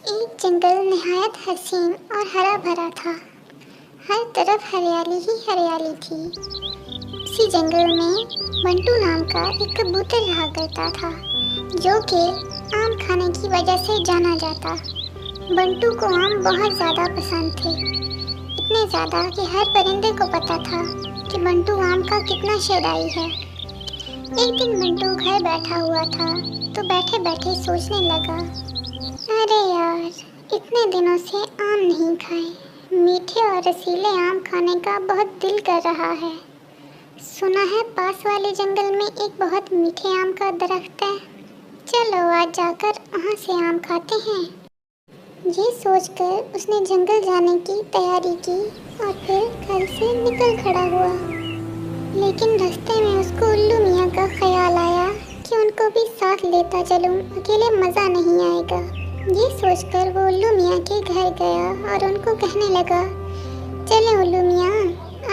एक जंगल निहायत हसीन और हरा भरा था। हर तरफ हरियाली ही हरियाली थी। उसी जंगल में बंटू नाम का एक कबूतर रहा करता था, जो कि आम खाने की वजह से जाना जाता। बंटू को आम बहुत ज़्यादा पसंद थे, इतने ज़्यादा कि हर परिंदे को पता था कि बंटू आम का कितना शौकीन है। एक दिन बंटू घर बैठा हुआ था तो बैठे बैठे सोचने लगा, अरे यार, इतने दिनों से आम नहीं खाए। मीठे और रसीले आम खाने का बहुत दिल कर रहा है। सुना है पास वाले जंगल में एक बहुत मीठे आम का दरख्त है। चलो आज जाकर वहाँ से आम खाते हैं। ये सोचकर उसने जंगल जाने की तैयारी की और फिर घर से निकल खड़ा हुआ। लेकिन रास्ते में उसको उल्लू मियाँ का ख्याल आया कि उनको भी साथ लेता चलूँ, अकेले मज़ा नहीं आएगा। ये सोचकर वो उल्लू मियाँ के घर गया और उनको कहने लगा, चलें उल्लू मियाँ,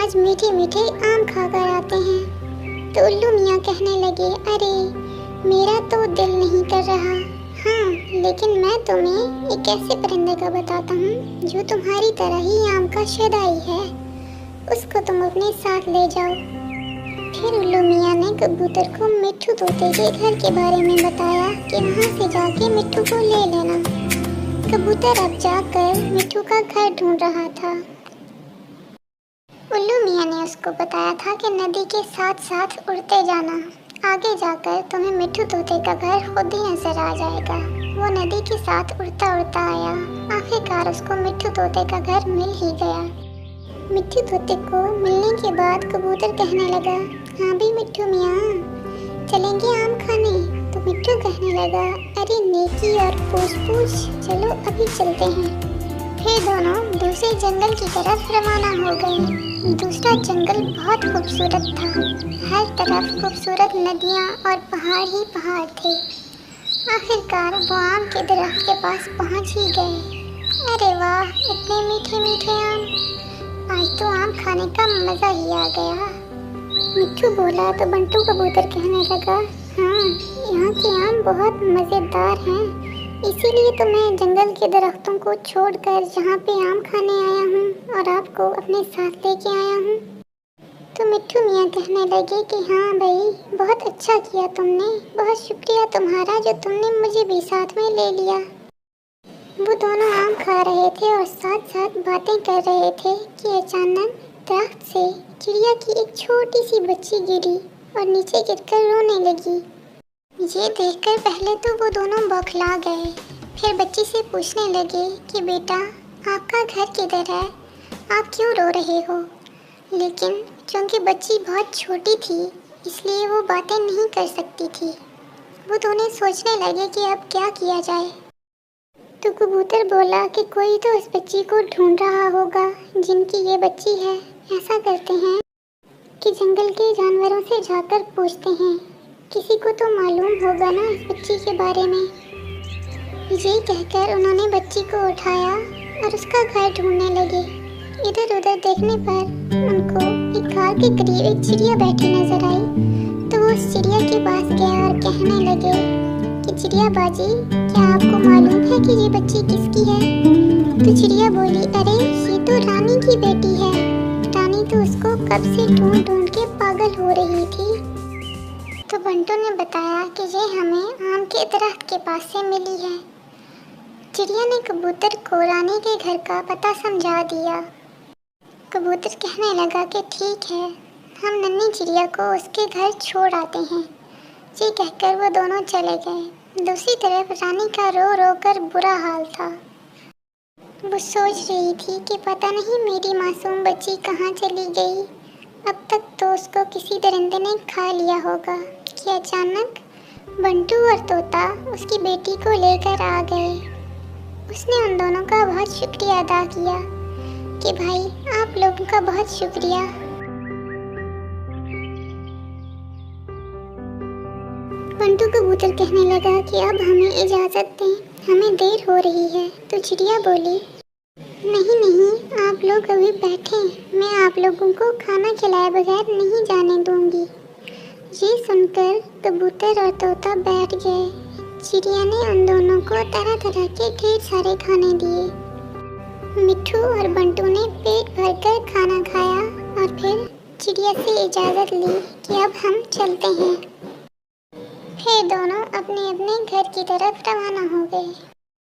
आज मीठे मीठे आम खा कर आते हैं। तो उल्लू मियाँ कहने लगे, अरे मेरा तो दिल नहीं कर रहा। हाँ, लेकिन मैं तुम्हें एक ऐसे परिंदे का बताता हूँ जो तुम्हारी तरह ही आम का शौकीन है। उसको तुम अपने साथ ले जाओ। फिर उल्लू मियाँ ने कबूतर को मिट्ठू तोते के घर के बारे में बताया कि वहाँ से जाके मिट्ठू को ले लेना। कबूतर अब जाकर मिट्ठू का घर ढूंढ रहा था। उल्लू मियाँ ने उसको बताया था कि नदी के साथ साथ उड़ते जाना, आगे जाकर तुम्हें मिट्ठू तोते का घर खुद ही नजर आ जाएगा। वो नदी के साथ उड़ता उड़ता आया। आखिरकार उसको मिट्ठू तोते का घर मिल ही गया। मिट्ठू तोते को मिलने के बाद कबूतर कहने लगा, हाँ भी मिट्ठू मियाँ, चलेंगे आम खाने? तो मिट्ठू कहने लगा, अरे नेकी और पूछ पूछ, चलो अभी चलते हैं। फिर दोनों दूसरे जंगल की तरफ रवाना हो गए। दूसरा जंगल बहुत खूबसूरत था। हर तरफ खूबसूरत नदियाँ और पहाड़ ही पहाड़ थे। आखिरकार वो आम के दरख्त के पास पहुँच ही गए। अरे वाह, इतने मीठे मीठे आम, आज तो आम खाने का मज़ा ही आ गया। मिट्ठू बोला तो बंटू कबूतर कहने लगा, हाँ, यहाँ के आम बहुत मज़ेदार हैं, इसीलिए तो मैं जंगल के दरख्तों को छोड़कर यहाँ पे आम खाने आया हूँ और आपको अपने साथ लेके आया हूँ। तो मिट्ठू मियाँ कहने लगे कि हाँ भाई, बहुत अच्छा किया तुमने, बहुत शुक्रिया तुम्हारा जो तुमने मुझे भी साथ में ले लिया। वो दोनों आम खा रहे थे और साथ साथ बातें कर रहे थे कि अचानक दरख्त से चिड़िया की एक छोटी सी बच्ची गिरी और नीचे गिरकर रोने लगी। ये देखकर पहले तो वो दोनों बौखला गए। फिर बच्ची से पूछने लगे कि बेटा, आपका घर किधर है, आप क्यों रो रहे हो? लेकिन क्योंकि बच्ची बहुत छोटी थी इसलिए वो बातें नहीं कर सकती थी। वो दोनों सोचने लगे कि अब क्या किया जाए। तो कबूतर बोला कि कोई तो उस बच्ची को ढूंढ रहा होगा जिनकी ये बच्ची है। ऐसा करते हैं कि जंगल के जानवरों से जाकर पूछते हैं, किसी को तो मालूम होगा ना इस बच्ची के बारे में। ये कहकर उन्होंने बच्ची को उठाया और उसका घर ढूंढने लगे। इधर उधर देखने पर उनको एक कार के करीब एक चिड़िया बैठी नजर आई। तो वो उस चिड़िया के पास गया और कहने लगे कि चिड़िया बाजी, क्या आपको मालूम है कि ये बच्ची किसकी है? तो चिड़िया बोली, अरे ये तो रानी की बेटी है। रानी तो उसको कब से ढूंढ ढूंढ के पागल हो रही थी। तो बंटू ने बताया कि ये हमें आम के दरख्त के पास से मिली है। चिड़िया ने कबूतर को रानी के घर का पता समझा दिया। कबूतर कहने लगा कि ठीक है, हम नन्ही चिड़िया को उसके घर छोड़ आते हैं। ये कहकर वो दोनों चले गए। दूसरी तरफ रानी का रो रो कर बुरा हाल था। वो सोच रही थी कि पता नहीं मेरी मासूम बच्ची कहाँ चली गई। अब तक तो उसको किसी दरिंदे ने खा लिया होगा कि अचानक बंटू और तोता उसकी बेटी को लेकर आ गए। उसने उन दोनों का बहुत शुक्रिया अदा किया कि भाई, आप लोगों का बहुत शुक्रिया। बंटू कबूतर कहने लगा कि अब हमें इजाज़त दें, हमें देर हो रही है। तो चिड़िया बोली, नहीं नहीं, आप लोग अभी बैठें, मैं आप लोगों को खाना खिलाए बगैर नहीं जाने दूंगी। ये सुनकर कबूतर और तोता बैठ गए। चिड़िया ने उन दोनों को तरह तरह के ढेर सारे खाने दिए। मिट्ठू और बंटू ने पेट भरकर खाना खाया और फिर चिड़िया से इजाज़त ली कि अब हम चलते हैं। फिर दोनों अपने अपने घर की तरफ रवाना हो गए।